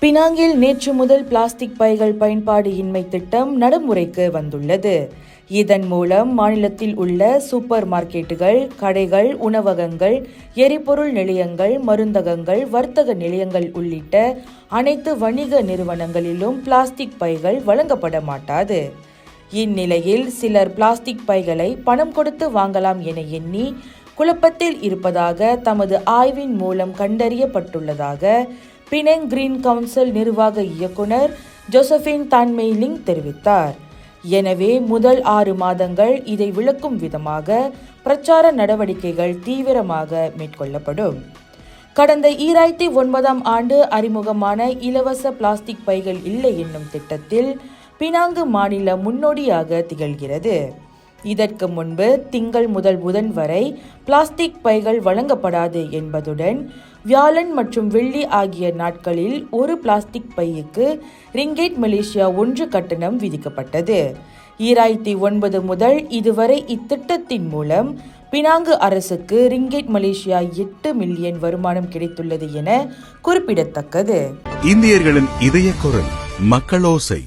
பினாங்கில் நேற்று முதல் பிளாஸ்டிக் பைகள் பயன்பாடு இன்மை திட்டம் நடைமுறைக்கு வந்துள்ளது. இதன் மூலம் மாநிலத்தில் உள்ள சூப்பர் மார்க்கெட்டுகள், கடைகள், உணவகங்கள், எரிபொருள் நிலையங்கள், மருந்தகங்கள், வர்த்தக நிலையங்கள் உள்ளிட்ட அனைத்து வணிக நிறுவனங்களிலும் பிளாஸ்டிக் பைகள் வழங்கப்பட மாட்டாது. இந்நிலையில் சிலர் பிளாஸ்டிக் பைகளை பணம் கொடுத்து வாங்கலாம் என எண்ணி குழப்பத்தில் இருப்பதாக தமது ஆய்வின் மூலம் கண்டறியப்பட்டுள்ளதாக பினாங் கிரீன் கவுன்சில் நிர்வாக இயக்குனர் ஜோசபின் தான்மெய்லிங் தெரிவித்தார். எனவே முதல் 6 மாதங்கள் இதை விளக்கும் விதமாக பிரச்சார நடவடிக்கைகள் தீவிரமாக மேற்கொள்ளப்படும். கடந்த 2009ஆம் ஆண்டு அறிமுகமான இலவச பிளாஸ்டிக் பைகள் இல்லை என்னும் திட்டத்தில் பினாங்கு மாநில முன்னோடியாக திகழ்கிறது. இதற்கு முன்பு திங்கள் முதல் புதன் வரை பிளாஸ்டிக் பைகள் வழங்கப்படாது என்பதுடன் வியாழன் மற்றும் வெள்ளி ஆகிய நாட்களில் ஒரு பிளாஸ்டிக் பையுக்கு ரிங்கேட் மலேசியா 1 கட்டணம் விதிக்கப்பட்டது. 2009 முதல் இதுவரை இத்திட்டத்தின் மூலம் பினாங்கு அரசுக்கு ரிங்கேட் மலேசியா 8 மில்லியன் வருமானம் கிடைத்துள்ளது என குறிப்பிடத்தக்கது. இந்தியர்களின் இதய குரல் மக்களோசை.